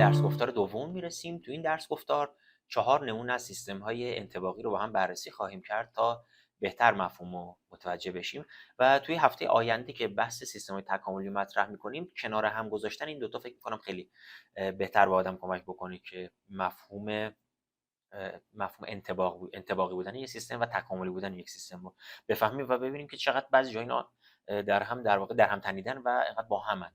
درس گفتار دوم میرسیم. تو این درس گفتار 4 نمونه از سیستم‌های انطباقی رو با هم بررسی خواهیم کرد تا بهتر مفهوم رو متوجه بشیم و توی هفته آینده که بحث سیستم‌های تکاملی مطرح می‌کنیم، کنار هم گذاشتن این دوتا فکر می‌کنم خیلی بهتر به آدم کمک بکنه که مفهوم انطباقی بودن یک سیستم و تکاملی بودن یک سیستم رو بفهمیم و ببینیم که چقدر بعضی جا اینا در واقع در هم تنیدن و اینقدر با همن.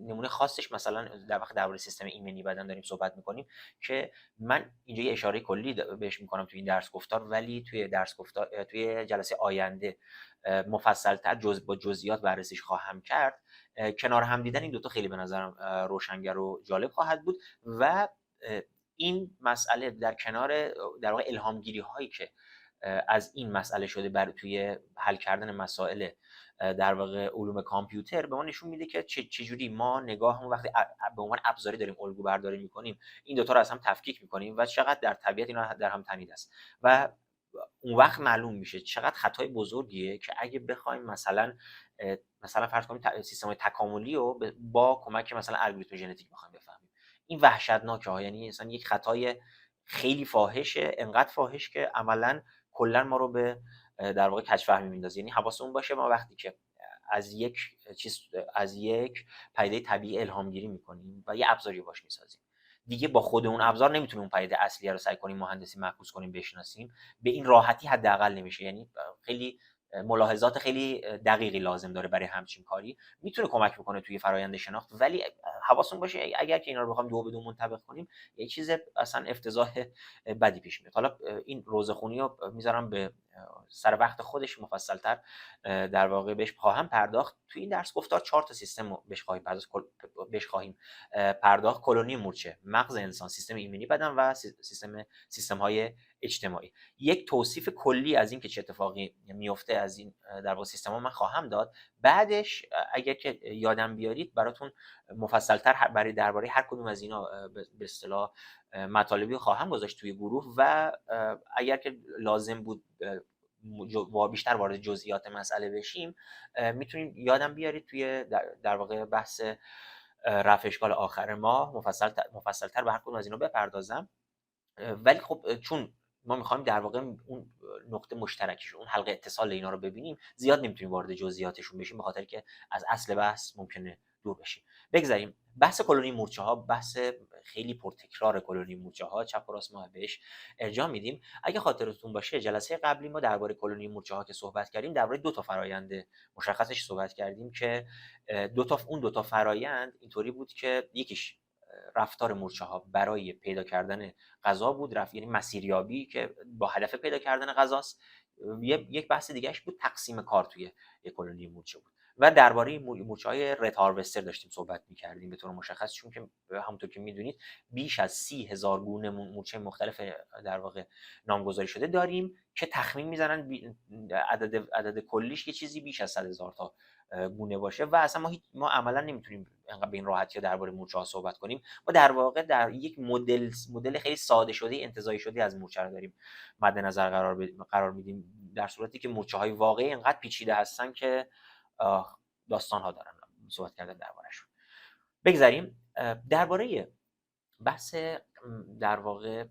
نمونه خاصش مثلا در وقت درباره سیستم ایمنی بدن داریم صحبت میکنیم که من اینجا یه اشاره کلی بهش میکنم توی این درس گفتار، ولی توی جلسه آینده مفصل‌تر با جزئیات بررسیش خواهم کرد. کنار هم دیدن این دوتا خیلی به نظرم روشنگر و جالب خواهد بود و این مسئله در کنار در واقع الهامگیری هایی که از این مسئله شده بر توی حل کردن مسائل در واقع علوم کامپیوتر به ما نشون میده که چجوری ما نگاهمون وقتی به عنوان ابزاری داریم الگو برداری میکنیم این دوتا رو از هم تفکیک میکنیم و چقدر در طبیعت اینا در هم تنیده است و اون وقت معلوم میشه چقدر خطای بزرگیه که اگه بخوایم مثلا فرض کنیم سیستم تکاملی رو با کمک مثلا الگوریتم ژنتیک بخوایم بفهمیم. این وحشتناکه ها، یعنی مثلا یک خطای خیلی فاحشه، انقدر فاحش که عملا کلا ما رو به در واقع کج‌فهمی میندازه. یعنی حواسمون باشه ما وقتی که از یک پدیده طبیعی الهامگیری میکنیم و یه ابزاری باش میسازیم، دیگه با خود اون ابزار نمیتونیم اون پدیده اصلیه رو سعی کنیم مهندسی معکوس کنیم بشناسیم. به این راحتی حداقل نمیشه. یعنی خیلی ملاحظات خیلی دقیقی لازم داره برای همچین کاری. میتونه کمک بکنه توی فرآیند شناخت، ولی حواسون باشه اگر که اینا رو بخوایم دو به دو منطبق کنیم یه چیز اصلا افتضاح بدی پیش میاد. حالا این روزخونی رو میذارم به سر وقت خودش مفصل‌تر در واقع بهش خواهم پرداخت. توی این درس گفتار 4 تا سیستم رو بهش خواهیم پرداخت: کلونی مورچه، مغز انسان، سیستم ایمنی بدن و سیستم‌های اجتماعی. یک توصیف کلی از این که چه اتفاقی میفته از این در واقع سیستما من خواهم داد. بعدش اگر که یادم بیارید براتون مفصل‌تر برای درباره هر کدوم از اینا به اصطلاح مطالبی خواهم گذاشت توی گروه و اگر که لازم بود بیشتر وارد جزئیات مسئله بشیم میتونید یادم بیارید توی در واقع بحث رفع اشکال آخر ماه مفصل‌تر به هر کدوم از اینا بپردازم. ولی خب چون ما میخوایم در واقع اون نقطه مشترکش، اون حلقه اتصال اینا رو ببینیم، زیاد نمیتونیم وارد جزئیاتشون بشیم به خاطر که از اصل بحث ممکنه دور بشیم. بگذاریم بحث کلونی مورچه ها، بحث خیلی پرتکرار کلونی مورچه ها، چپ و راست ما بهش ارجاع میدیم. اگه خاطرتون باشه جلسه قبلی ما درباره کلونی مورچه ها که صحبت کردیم درباره دو تا فرآیند مشخصش صحبت کردیم که اون دو تا فرآیند اینطوری بود که یکیش رفتار مورچه ها برای پیدا کردن غذا بود، یعنی مسیریابی که با هدف پیدا کردن غذاست. یک بحث دیگهش بود تقسیم کار توی یک کلونی مورچه بود و درباره مورچه های رد هاروستر داشتیم صحبت می‌کردیم به طور مشخص، چون که همونطور که میدونید بیش از 30,000 گونه مورچه مختلف در واقع نامگذاری شده داریم که تخمین میزنن عدد کلیش یه چیزی بیش از 100,000 تا گونه باشه و اصلا ما عملا نمیتونیم انقدر به این راحتی درباره مورچه ها صحبت کنیم. ما در واقع در یک مدل خیلی ساده شده انتزاعی شده از مورچه رو داریم مد نظر قرار میدیم، در صورتی که مورچه های واقعی انقدر پیچیده هستن که داستان ها دارن صحبت کردن دربارهشون. بگذاریم درباره بحث در واقع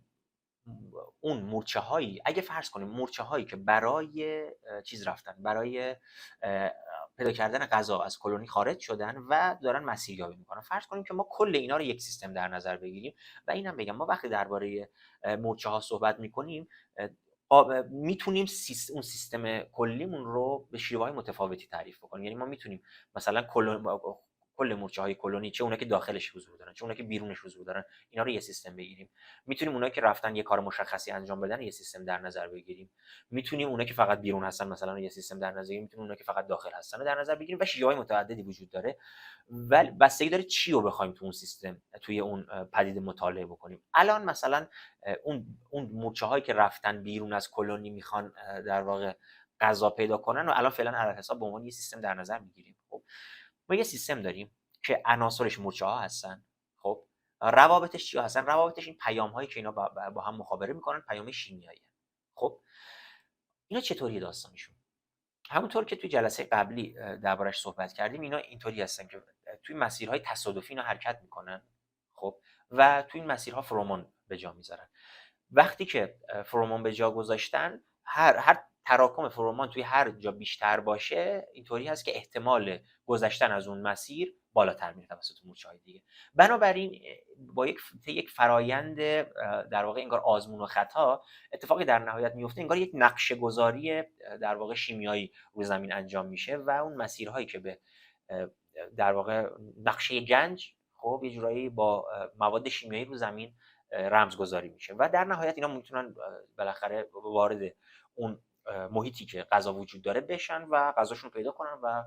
اون مورچه هایی، اگه فرض کنیم مورچه هایی که برای چیز رفتن، برای پیدا کردن غذا از کلونی خارج شدن و دارن مسیریابی میکنن، فرض کنیم که ما کل اینا رو یک سیستم در نظر بگیریم و اینم بگم ما وقتی درباره مورچه ها صحبت میکنیم میتونیم اون سیستم کلیمون رو به شیوه‌های متفاوتی تعریف بکنیم. یعنی ما میتونیم مثلا کل مورچه های کلونی، چه اونا که داخلش حضور دارن چه اونا که بیرونش حضور دارن، اینا رو یه سیستم بگیریم. میتونیم اونایی که رفتن یه کار مشخصی انجام بدن یه سیستم در نظر بگیریم. میتونیم اونایی که فقط بیرون هستن مثلا یه سیستم در نظر بگیریم. میتونیم اونایی که فقط داخل هستن در نظر بگیریم و شیوه‌های متعددی وجود داره. ولی بستگی داره چی رو بخوایم تو اون سیستم، توی اون پدیده مطالعه بکنیم. الان مثلا اون مورچه هایی که رفتن بیرون از کلونی میخوان در واقع غذا پیدا کنن و الان فعلا علی حساب به عنوان یه سیستم در نظر میگیریم. خب ما یه سیستم داریم که عناصرش مورچه ها هستن. خب روابطش چی هستن؟ روابطش این پیام هایی که اینا با هم مخابره میکنن، پیام شیمیایی. خب اینا چطوری داستانشون؟ همونطور که توی جلسه قبلی دربارش صحبت کردیم اینا اینطوری هستن که توی مسیرهای تصادفی اینا حرکت میکنن. خب و تو این مسیرها فرومون به جا میذارن. وقتی که فرومون به جا گذاشتن، هر تراکم فرومون توی هر جا بیشتر باشه، اینطوری هست که احتمال گذشتن از اون مسیر بالاتر میره توسط مورچه‌های دیگه. بنابراین با یک فرایند در واقع انگار آزمون و خطا، اتفاقی در نهایت میفته انگار یک نقشه گذاری در واقع شیمیایی رو زمین انجام میشه و اون مسیرهایی که به در واقع نقشه گنج، خب یه جورایی با مواد شیمیایی رو زمین رمزگذاری میشه و در نهایت اینا میتونن بالاخره وارد اون محیطی که غذا وجود داره بشن و غذاشون رو پیدا کنن و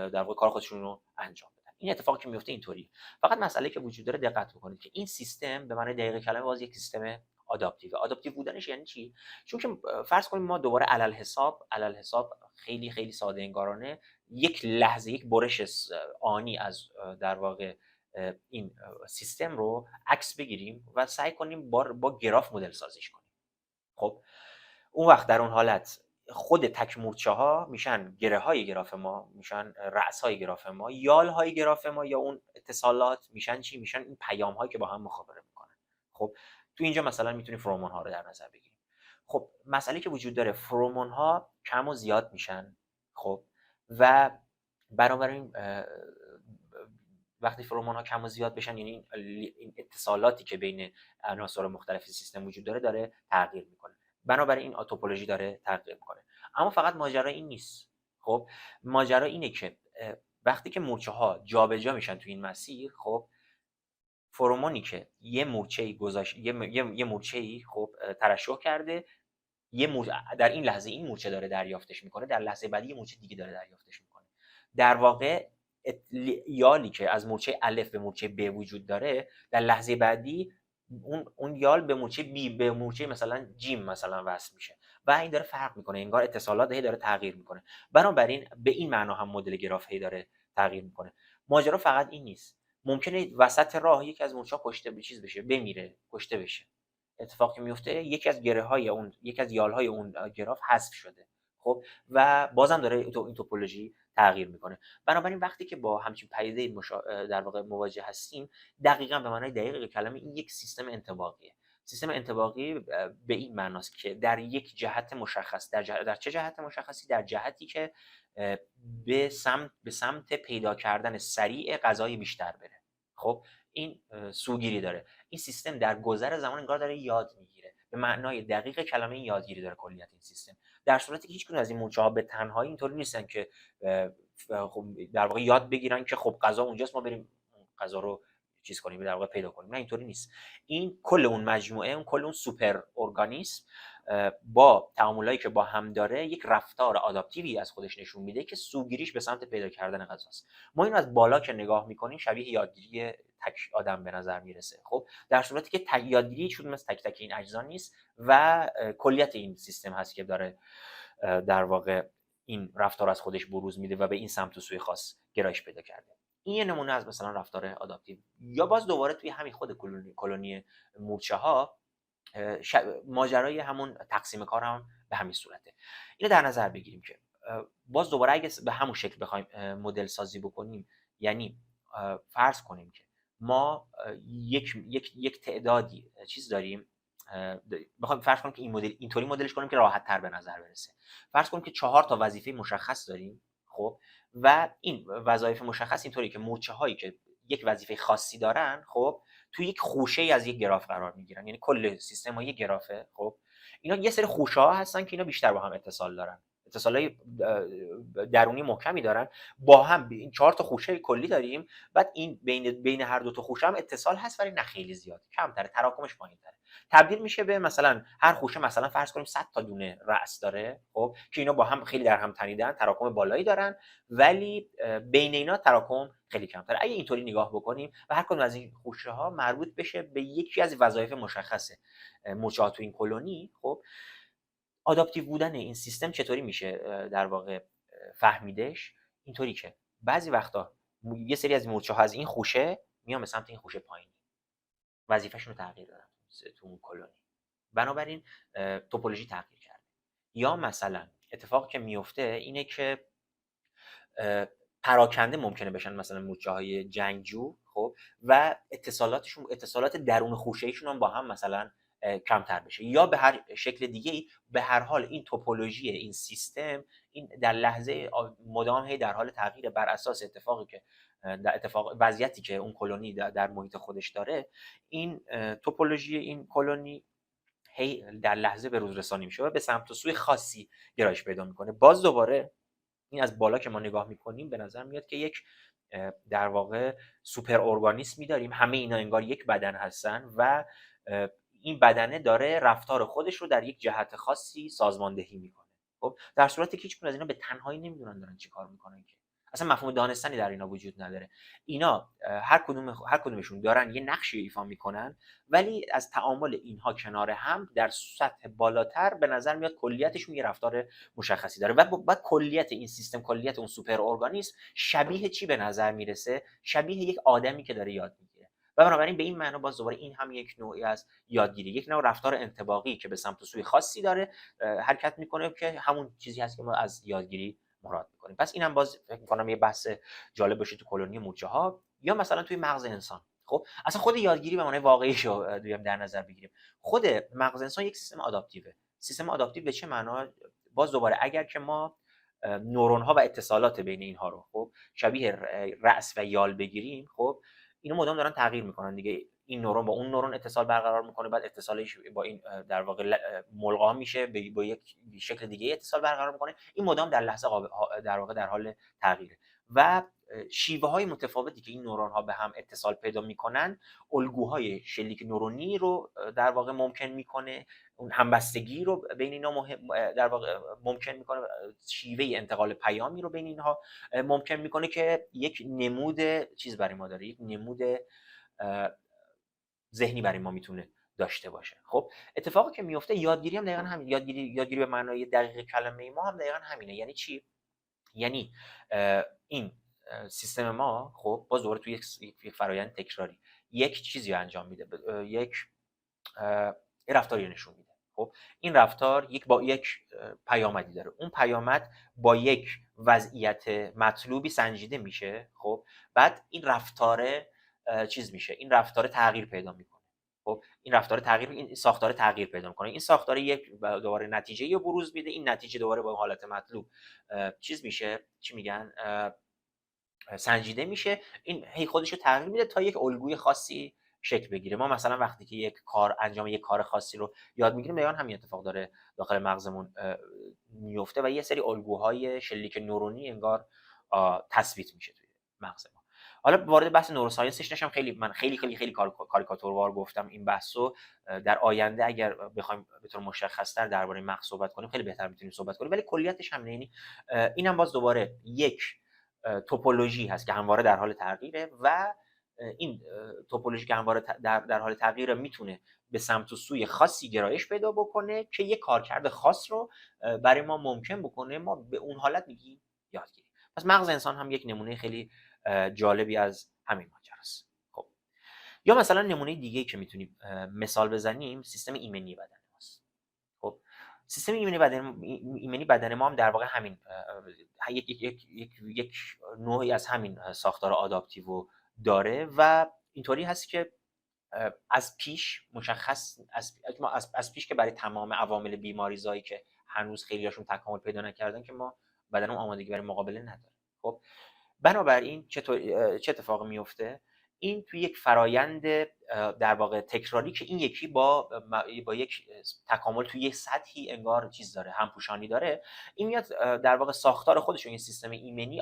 در واقع کار خودشون رو انجام بدن. این اتفاقی که میفته اینطوری. فقط مسئله که وجود داره دقت بکنید که این سیستم به معنی دقیق کلمه باز یک سیستم آداپتیو بودنش یعنی چی؟ چون که فرض کنیم ما دوباره علل حساب خیلی خیلی ساده انگارانه یک لحظه یک برش آنی از در واقع این سیستم رو عکس بگیریم و سعی کنیم با گراف مدل سازیش کنیم. خب اون وقت در اون حالت خود تک مورچه ها میشن گره های گراف ما، میشن رأس های گراف ما، یال های گراف ما یا اون اتصالات میشن چی؟ میشن این پیام هایی که با هم مخابره میکنن. خب تو اینجا مثلا میتونیم فرومون ها رو در نظر بگیریم. خب مسئله که وجود داره، فرومون ها کم و زیاد میشن. خب و بنابراین وقتی فرومون ها کم و زیاد بشن، یعنی این اتصالاتی که بین عناصر مختلف سیستم وجود داره تغییر میکنه. بنابراین این توپولوژی داره تغییر میکنه. اما فقط ماجرا این نیست. خب ماجرا اینه که وقتی که مورچه ها جابجا میشن تو این مسیر، خب فرومونی که یه مورچه‌ای گذاشت، یه مورچه‌ای خب ترشح کرده، در این لحظه این مورچه داره دریافتش میکنه، در لحظه بعدی یه مورچه دیگه داره دریافتش میکنه. در واقع یالی که از مورچه الف به مورچه ب وجود داره، در لحظه بعدی اون یال به مورچه بی، به مورچه مثلا جیم مثلا وصل میشه و این داره فرق میکنه، انگار اتصالات داره تغییر میکنه. بنابراین به این معنا هم مدل گراف داره تغییر میکنه. ماجرا فقط این نیست، ممکنه وسط راه یکی از مورچه‌ها کشته به چیز بشه، بمیره، کشته بشه. اتفاقی که میفته یکی از یکی از یالهای اون گراف حذف شده. خب و بازم داره این توپولوژی تغییر میکنه. بنابراین وقتی که با همچین پدیده در واقع مواجه هستیم، دقیقاً به معنای دقیق کلمه این یک سیستم انطباقیه. سیستم انطباقی به این معناست که در یک جهت مشخص، در چه جهت مشخصی؟ در جهتی که به سمت پیدا کردن سریع غذای بیشتر بره. خب این سوگیری داره. این سیستم در گذر زمان انگار داره یاد میگیره. به معنای دقیق کلمه این یادگیری داره کلیت این سیستم. در صورتی که هیچکدوم از این مورچه‌ها به تنهایی اینطوری نیستن که خب در واقع یاد بگیرن که خب غذا اونجاست، ما بریم غذا رو چیز کنیم، در واقع پیدا کنیم. نه اینطوری نیست. این کل اون مجموعه، کل اون سوپر ارگانیسم با تعاملایی که با هم داره یک رفتار آداپتیوی از خودش نشون میده که سوگیریش به سمت پیدا کردن غذاست. ما اینو از بالا که نگاه میکنیم شبیه یادگیری تک آدم به نظر میرسه. خب در صورتی که یادگیری هیچ کدوم از تک تک این اجزا نیست و کلیت این سیستم هست که داره در واقع این رفتار از خودش بروز میده و به این سمت و سوی خاص گرایش پیدا کرده. این یه نمونه از مثلا رفتار آداپتیو. یا باز دوباره توی همین خود کلونی مورچه ها ماجرای همون تقسیم کار هم به همین صورته. اینو در نظر بگیریم که باز دوباره اگه به همون شکل بخوایم مدل سازی بکنیم، یعنی فرض کنیم که ما یک تعدادی چیز داریم، بخوایم فرض کنیم که این مدل اینطوری مدلش کنیم که راحت تر به نظر برسه. فرض کنیم که 4 تا وظیفه مشخص داریم. خب و این وظایف مشخص اینطوری که مورچه هایی که یک وظیفه خاصی دارن، خب توی یک خوشه از یک گراف قرار میگیرن، یعنی کل سیستم ها یک گرافه. خب اینا یه سری خوشه ها هستن که اینا بیشتر با هم اتصال دارن، اتصالای درونی محکمی دارن با هم. این 4 تا خوشه کلی داریم، بعد این بین هر دو تا خوشه هم اتصال هست ولی نه خیلی زیاد، کمتره، تراکمش پایین‌تره. تبدیل میشه به مثلا هر خوشه مثلا فرض کنیم 100 تا دونه رأس داره. خب که اینا با هم خیلی در هم تنیدن، تراکم بالایی دارن ولی بین اینا تراکم خیلی کمتره. اگه اینطوری نگاه بکنیم و هر کدوم از این خوشه ها مربوط بشه به یکی از وظایف مشخصه مورچه‌ها تو این کلونی، خب آداپتیو بودن این سیستم چطوری میشه در واقع فهمیدش؟ اینطوری که بعضی وقتا یه سری از مورچه‌ها از این خوشه میان به سمت این خوشه پایینی، وظیفه‌شون رو تغییر دادن تو اون کلونی، بنابراین توپولوژی تغییر کرده. یا مثلا اتفاقی که میفته اینه که پراکنده ممکنه بشن مثلا مورچه‌های جنگجو. خب خب و اتصالات درون خوشه‌ایشون هم با هم مثلا کمتر بشه، یا به هر شکل دیگه ای. به هر حال این توپولوژی این سیستم این در لحظه مدام هی در حال تغییر بر اساس وضعیتی که اون کلونی در محیط خودش داره. این توپولوژی این کلونی هی در لحظه به روز رسانی میشه و به سمت و سوی خاصی گرایش پیدا میکنه. باز دوباره این از بالا که ما نگاه میکنیم به نظر میاد که یک در واقع سوپر ارگانیسمی داریم، همه اینا انگار یک بدن هستن و این بدنه داره رفتار خودش رو در یک جهت خاصی سازماندهی میکنه. خب در صورتی که هیچ کدوم از اینا به تنهایی نمیدونن دارن چیکار میکنن، که اصلا مفهوم دانستنی در اینا وجود نداره. اینا هر کدومشون دارن یه نقشی ایفا میکنن، ولی از تعامل اینها کنار هم در سطح بالاتر به نظر میاد کلیتشون یه رفتار مشخصی داره و کلیت این سیستم، کلیت اون سوپر ارگانیسم شبیه چی به نظر میرسه؟ شبیه یک آدمی که داره یاد میگیره. و بنابراین به این معنا باز دوباره این هم یک نوعی از یادگیری، یک نوع رفتار انطباقی که به سمت و سوی خاصی داره حرکت میکنه، که همون چیزی هست که ما از یادگیری مراد میکنیم. پس اینم باز فکر میکنم یه بحث جالب باشه تو کلونی مورچه ها، یا مثلا توی مغز انسان. خب اصلا خود یادگیری به معنای واقعیش رو در نظر بگیریم. خود مغز انسان یک سیستم آداپتیوه. سیستم آداپتیو به چه معنا؟ باز دوباره اگر که ما نورون ها و اتصالات بین اینها رو خب شبیه رأس و یال بگیریم، خب اینا مدام دارن تغییر میکنن دیگه. این نورون با اون نورون اتصال برقرار میکنه، بعد اتصالش با این در واقع ملغا میشه، با یک شکل دیگه اتصال برقرار میکنه. این مدام در لحظه در واقع در حال تغییره و شیوه های متفاوتی که این نورون ها به هم اتصال پیدا میکنن الگوهای شلیک نورونی رو در واقع ممکن میکنه، اون همبستگی رو بین اینا در واقع ممکن میکنه، شیوه انتقال پیامی رو بین اینها ممکن میکنه که یک نمود چیز برای ما داره، یک نمود ذهنی برای ما میتونه داشته باشه. خب اتفاقی که میفته یادگیری هم دقیقاً همین. یادگیری به معنای دقیق کلمه ما هم دقیقاً همینه. یعنی چی؟ یعنی این سیستم ما خب باز دوباره توی یک فرآیند تکراری یک چیزی رو انجام میده، یک رفتاری نشون میده. خب این رفتار یک پیامدی داره، اون پیامد با یک وضعیت مطلوبی سنجیده میشه. خب بعد این رفتار چیز میشه، این رفتار تغییر پیدا میکنه. خب این ساختار تغییر پیدا میکنه، این ساختار یک دوباره نتیجه رو بروز میده، این نتیجه دوباره با حالت مطلوب چیز میشه، چی میگن، سنجیده میشه. این هی خودش رو تغییر میده تا یک الگوی خاصی شکل بگیره. ما مثلا وقتی که انجام یک کار خاصی رو یاد میگیریم دقیقاً همین اتفاق داره داخل مغزمون میفته و یه سری الگوهای شلیک نورونی انگار تثبیت میشه توی مغز ما. حالا وارد بحث نوروساینسش نشم، من خیلی کاریکاتوروار گفتم این بحثو. در آینده اگر بخوایم به طور مشخص‌تر درباره مغز صحبت کنیم خیلی بهتر میتونیم صحبت کنیم، ولی کلیتش همینه. یعنی اینم باز دوباره یک توپولوژی هست که همواره در حال تغییره و این توپولوژی که همواره در حال تغییره میتونه به سمت و سوی خاصی گرایش پیدا بکنه که یک کارکرد خاص رو برای ما ممکن بکنه ما به اون حالت میگیم یادگیری. پس مغز انسان هم یک نمونه خیلی جالبی از همین ماجراست. خب یا مثلا نمونه دیگه‌ای که میتونیم مثال بزنیم سیستم ایمنی بدن ماست. خب سیستم ایمنی بدن ما هم در واقع همین یک نوعی از همین ساختار آداپتیو داره و اینطوری هست که از پیش مشخص از پیش که برای تمام عوامل بیماریزایی که هنوز خیلیاشون تکامل پیدا نکردن که ما بدنمون آمادگی برای مقابله نداره. خب بنابراین چه اتفاقی میفته؟ این توی یک فرایند در واقع تکراری که این یکی با یک تکامل توی یک سطحی انگار چیز داره، همپوشانی داره، این میاد در واقع ساختار خودش این سیستم ایمنی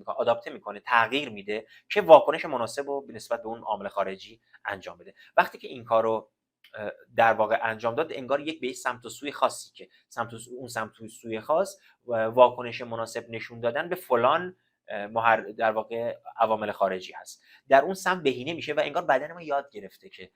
آداپته میکنه، تغییر میده که واکنش مناسب رو نسبت به اون عامل خارجی انجام بده. وقتی که این کارو در واقع انجام داد انگار یک به سمت و سوی خاصی که سمت و سوی خاص واکنش مناسب نشون دادن به فلان در واقع عوامل خارجی هست، در اون سمت بهینه میشه و انگار بدن ما یاد گرفته که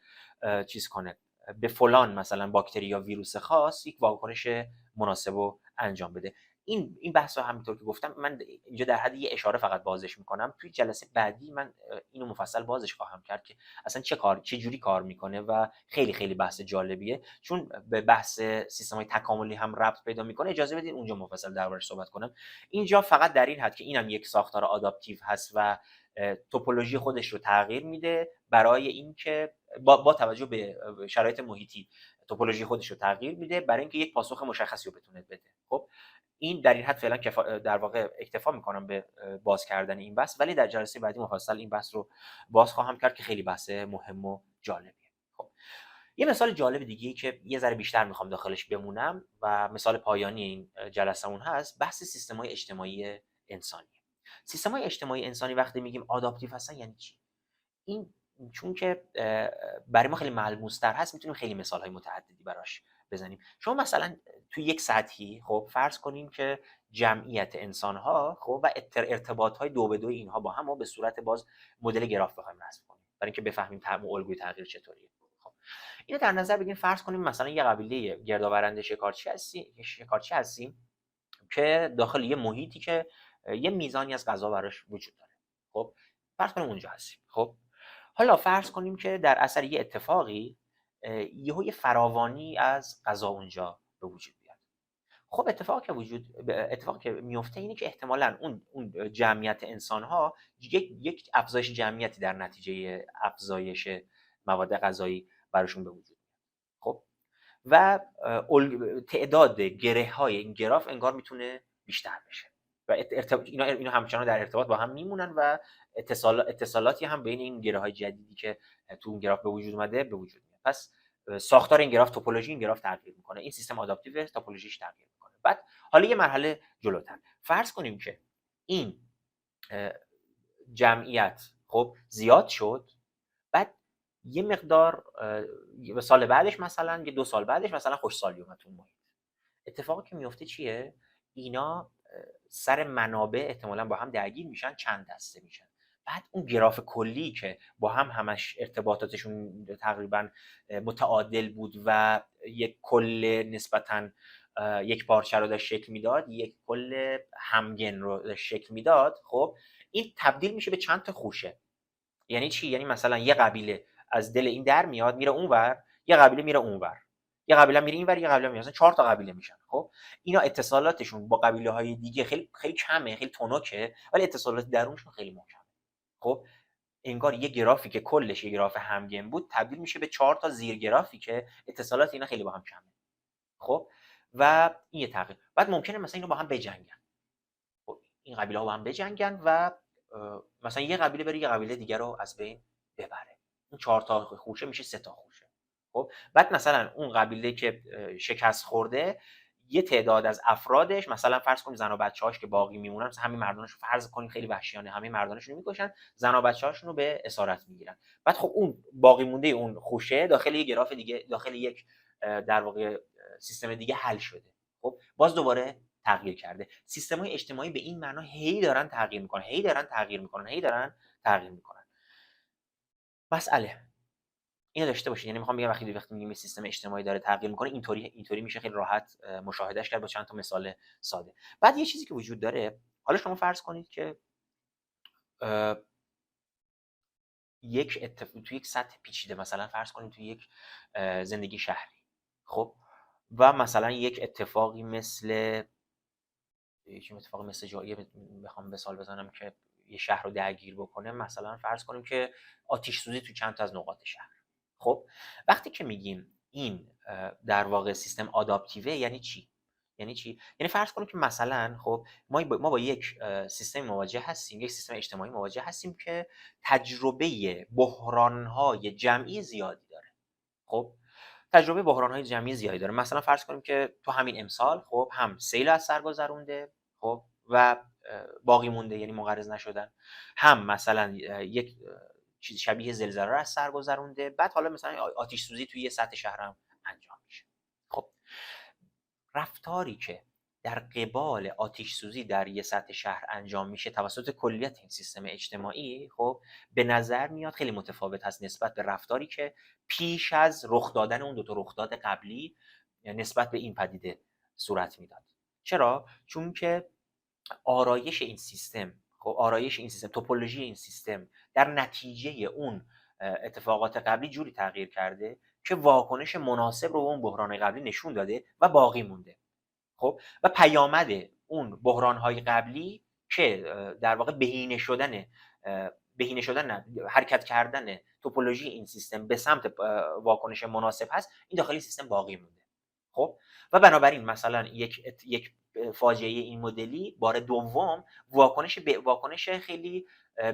چیز کنه، به فلان مثلا باکتری یا ویروس خاص یک واکنش مناسب رو انجام بده. این بحث رو همینطور که گفتم من اینجا در حد یه اشاره فقط بازش میکنم، توی جلسه بعدی من اینو مفصل بازش خواهم کرد که اصلا چه جوری کار میکنه و خیلی بحث جالبیه، چون به بحث سیستم‌های تکاملی هم ربط پیدا میکنه. اجازه بدید اونجا مفصل دربارش صحبت کنم. اینجا فقط در این حد که اینم یک ساختار آداپتیو هست و توپولوژی خودش رو تغییر میده برای اینکه با توجه به شرایط محیطی توپولوژی خودش رو تغییر میده برای اینکه یک پاسخ مشخصی رو بتونه بده. خب این در این حد فعلا در واقع اکتفا میکنم به باز کردن این بحث، ولی در جلسه بعدی مفصل این بحث رو باز خواهم کرد که خیلی بحث مهم و جالبیه. خب یه مثال جالب دیگه که یه ذره بیشتر میخوام داخلش بمونم و مثال پایانی این جلسمون هست، بحث سیستم‌های اجتماعی انسانی. سیستم‌های اجتماعی انسانی وقتی میگیم آداپتیو هستن یعنی چی؟ این چون که برای ما خیلی ملموس‌تر هست میتونیم خیلی مثال‌های متعددی براش بزنیم. شما مثلا تو یک سطحی خب فرض کنیم که جمعیت انسان‌ها خب و ارتباط‌های دو به دو اینها با هم به صورت باز مدل گراف بخوایم رسم کنیم برای اینکه بفهمیم الگوی تغییر چطوریه. خب اینو در نظر بگیریم، فرض کنیم مثلا یه قبیله گردآورنده شکارچی هستیم که داخل یه محیطی که یه میزانی از غذا براش وجود داره. خب فرض کنیم اونجا هستیم. خب حالا فرض کنیم که در اثر یه اتفاقی یه فراوانی از غذا اونجا به وجود بیاد. خب اتفاقی که میفته اینه که احتمالاً اون جمعیت انسان‌ها یک افزایش جمعیتی در نتیجه افزایش مواد غذایی براشون به وجود میاد. خب و تعداد گره‌های این گراف انگار میتونه بیشتر بشه و اینا همچنان در ارتباط با هم میمونن و اتصالاتی هم بین این گره‌های جدیدی که تو اون گراف به وجود اومده به وجود میاد. پس ساختار این گراف، توپولوژی این گراف تغییر میکنه، این سیستم آداپتیو توپولوژیش تغییر میکنه. بعد حالا یه مرحله جلوتر فرض کنیم که این جمعیت خب زیاد شد، بعد یه مقدار سال بعدش مثلا یه 2 سال بعدش مثلا خوشسالی اومد تو محیط. اتفاقی که میفته چیه؟ اینا سر منابع احتمالاً با هم درگیر میشن، چند دسته میشن. بعد اون گراف کلی که با همش ارتباطاتشون تقریبا متعادل بود و یک کل نسبتاً یک پارچه رو داشت شکل میداد، یک کل همگن رو داشت شکل میداد، خب این تبدیل میشه به چند تا خوشه. یعنی چی؟ یعنی مثلا یه قبیله از دل این در میاد میره اونور، یه قبیله میره اونور، یه قبیله میره اینور، یه قبیله میره، مثلا 4 تا قبیله میشن. خب اینا اتصالاتشون با قبیله‌های دیگه خیلی خیلی کمه، خیلی تونکه، ولی اتصالات درونشون خیلی محکمه. خب انگار یه گرافی که کلش یه گراف همگن بود تبدیل میشه به 4 تا زیر گرافی که اتصالات اینا خیلی با هم کمه. خب و این یه تغییر. بعد ممکنه مثلا اینا با هم بجنگن. خب این قبیله‌ها با هم بجنگن و مثلا یه قبیله بره یه قبیله دیگه رو از بین ببره. اون 4 تا خوشه میشه 3 تا خوشه. خب بعد مثلا اون قبیله که شکست خورده یه تعداد از افرادش، مثلا فرض کنیم زن و بچه‌هاش که باقی میمونن، مثلا همین مردانش فرض کنیم خیلی وحشیانه همه مردانشون رو میکشن، زن و بچه‌هاشون رو به اسارت میگیرن. بعد خب اون باقی مونده اون خوشه داخل یک گراف دیگه، داخل یک در واقع سیستم دیگه حل شده. خب باز دوباره تغییر کرده. سیستم‌های اجتماعی به این معنا هی دارن تغییر میکنن، هی دارن تغییر میکنن. مسئله اینو داشته باشید. یعنی میخوام بگم وقتی میگیم سیستم اجتماعی داره تغییر میکنه اینطوری میشه خیلی راحت مشاهدهش کرد با چند تا مثال ساده. بعد یه چیزی که وجود داره، حالا شما فرض کنید که توی یک سطح پیچیده، مثلا فرض کنید توی یک زندگی شهری، خب و مثلا یک اتفاقی مثل جایی بخوام مثال بزنم که یه شهر رو درگیر بکنه، مثلا فرض کنیم که آتش سوزی تو چند تا از نقاط شهر. خب وقتی که میگیم این در واقع سیستم آداپتیوه یعنی چی؟ یعنی فرض کنیم که مثلا خب ما با یک سیستم مواجه هستیم، یک سیستم اجتماعی مواجه هستیم که تجربه بحران‌های جمعی زیادی داره. خب تجربه بحران‌های جمعی زیادی داره. مثلا فرض کنیم که تو همین امسال خب هم سیل از سر گذرونده، خب و باقی مونده یعنی منقرض نشدن، هم مثلا یک چیز شبیه زلزله رو از سر گذرونده، بعد حالا مثلا آتش سوزی توی یه سطح شهر هم انجام میشه. خب رفتاری که در قبال آتش سوزی در یه سطح شهر انجام میشه توسط کلیت این سیستم اجتماعی، خب به نظر میاد خیلی متفاوت هست نسبت به رفتاری که پیش از رخ دادن اون دو تا رخداد قبلی نسبت به این پدیده صورت میداد. چرا؟ چون که آرایش این سیستم، توپولوژی این سیستم در نتیجه اون اتفاقات قبلی جوری تغییر کرده که واکنش مناسب رو به اون بحران قبلی نشون داده و باقی مونده. خب و پیامد اون بحران‌های قبلی که در واقع بهینه شدن بهینه شدن نه، حرکت کردن توپولوژی این سیستم به سمت واکنش مناسب هست، این داخل سیستم باقی مونده. خب و بنابراین مثلا یک فاجعه این مدلی بار دوم واکنش خیلی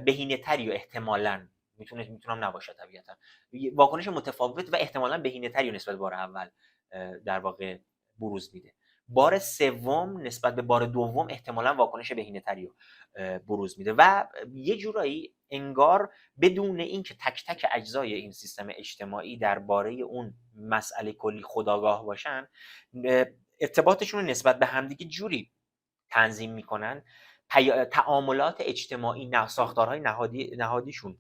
بهینه تری و احتمالاً میتونم نباشه طبیعتا واکنش متفاوت و احتمالاً بهینه تری نسبت به بار اول در واقع بروز میده. بار سوم نسبت به بار دوم احتمالاً واکنش بهینه تری رو بروز میده و یه جورایی انگار بدون اینکه تک تک اجزای این سیستم اجتماعی درباره اون مسئله کلی خودآگاه باشن، ارتباطشون رو نسبت به همدیگه جوری تنظیم میکنن، تعاملات اجتماعی، ساختارهای نهادیشون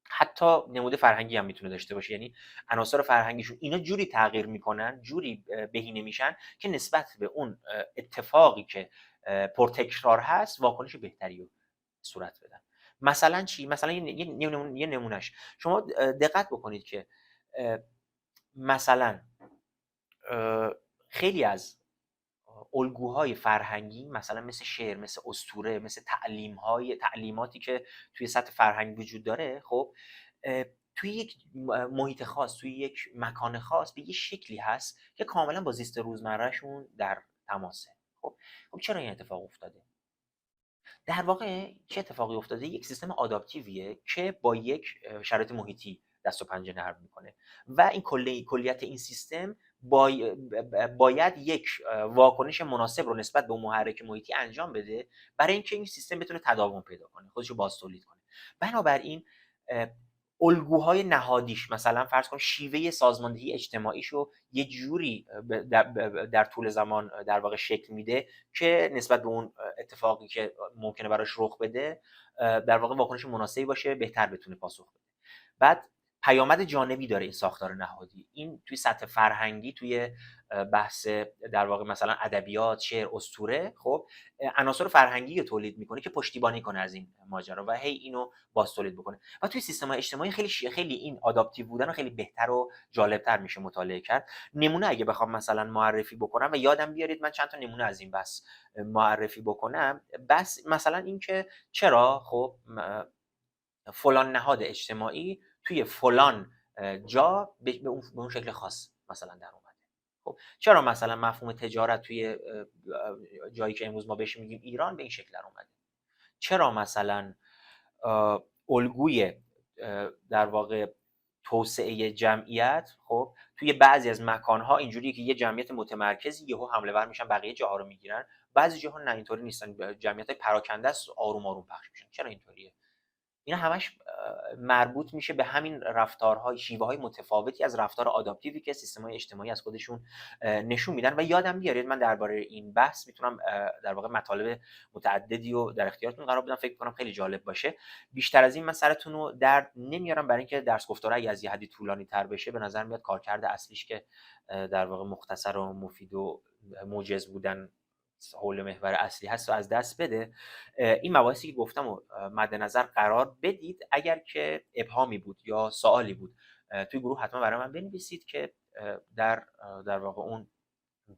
حتی نمود فرهنگی هم میتونه داشته باشه، یعنی عناصر فرهنگیشون اینا جوری تغییر میکنن، جوری بهینه میشن که نسبت به اون اتفاقی که پرتکرار هست واکنش بهتری رو صورت بدن. مثلا چی؟ مثلا یه نمونهش شما دقت بکنید که مثلا خیلی از الگوهای فرهنگی مثلا مثل شعر، مثل اسطوره، مثل تعلیماتی که توی سطح فرهنگ وجود داره، خب توی یک محیط خاص، توی یک مکان خاص به یه شکلی هست که کاملا با زیست روزمرهشون در تماسه. خب چرا این اتفاق افتاده؟ در واقع چه اتفاقی افتاده؟ یک سیستم آداپتیویه که با یک شرایط محیطی دست و پنجه نرم میکنه و این کلیت این سیستم باید یک واکنش مناسب رو نسبت به اون محرک محیطی انجام بده برای اینکه این سیستم بتونه تداوم پیدا کنه، خودش رو باز تولید کنه. بنابراین الگوهای نهادیش، مثلا فرض کن شیوه سازماندهی اجتماعیش رو یه جوری در طول زمان در واقع شکل میده که نسبت به اون اتفاقی که ممکنه براش رخ بده در واقع واکنش مناسبی باشه، بهتر بتونه پاسخ بده. بعد پیامد جانبی داره این ساختار نهادی. این توی سطح فرهنگی، توی بحث در واقع مثلا ادبیات، شعر، اسطوره، خب عناصر فرهنگی رو تولید میکنه که پشتیبانی کنه از این ماجرا و هی اینو باز تولید بکنه. و توی سیستم‌های اجتماعی خیلی این آداپتیو بودن رو خیلی بهتر و جالبتر میشه مطالعه کرد. نمونه اگه بخوام مثلا معرفی بکنم و یادم بیارید من چند تا نمونه از این بحث معرفی بکنم، بس مثلا اینکه چرا خب فلان نهاد اجتماعی توی فلان جا به اون شکل خاص مثلا در اومده. خب چرا مثلا مفهوم تجارت توی جایی که امروز ما بهش میگیم ایران به این شکل در اومده؟ چرا مثلا الگوی در واقع توسعه جمعیت خب توی بعضی از مکانها اینجوریه که یه جمعیت متمرکزی یهو حمله ور میشن بقیه جاها رو میگیرن، بعضی جاها نه اینطوری نیستن، جمعیت پراکنده است، آروم آروم پخش میشن. چرا اینطوریه؟ اینا همش مربوط میشه به همین رفتارهای، شیوه‌های متفاوتی از رفتار آداپتیوی که سیستم‌های اجتماعی از خودشون نشون میدن. و یادم بیارید من درباره این بحث میتونم در واقع مطالب متعددی رو در اختیارتون قرار بدم، فکر کنم خیلی جالب باشه. بیشتر از این من سرتون رو درد نمیارم برای اینکه درس گفتار اگه از یه حدی طولانی تر بشه به نظر میاد کارکرد اصلیش که در واقع مختصر و مفید و موجز بودن حول محور اصلی هست و از دست بده. این مباحثی که گفتم و مد نظر قرار بدید. اگر که ابهامی بود یا سوالی بود توی گروه حتما برای من بنویسید که در واقع اون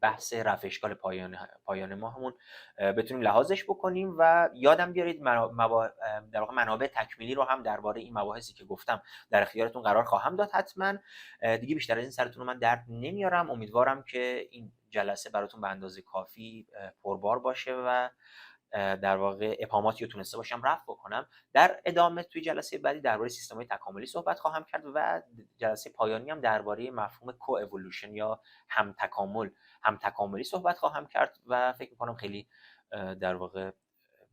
بحث رفع اشکال پایان ماهمون بتونیم لحاظش بکنیم. و یادم بیارید در واقع منابع تکمیلی رو هم درباره این مباحثی که گفتم در اختیارتون قرار خواهم داد. حتما دیگه بیشتر از این سرتون رو من درد نمیارم. امیدوارم که این جلسه براتون به اندازه کافی پربار باشه و در واقع ابهاماتی رو تونسته باشم رفع بکنم. در ادامه توی جلسه بعدی درباره سیستم‌های تکاملی صحبت خواهم کرد و جلسه پایانی هم درباره مفهوم کو اِوولوشن یا هم تکاملی صحبت خواهم کرد و فکر می‌کنم خیلی در واقع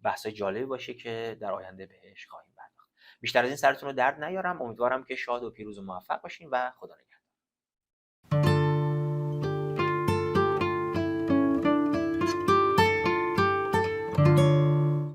بحث‌های جالبی باشه که در آینده بهش خواهیم پرداخت. بیشتر از این سرتون رو درد نیارم. امیدوارم که شاد و پیروز و موفق باشین و خدا نگهدار.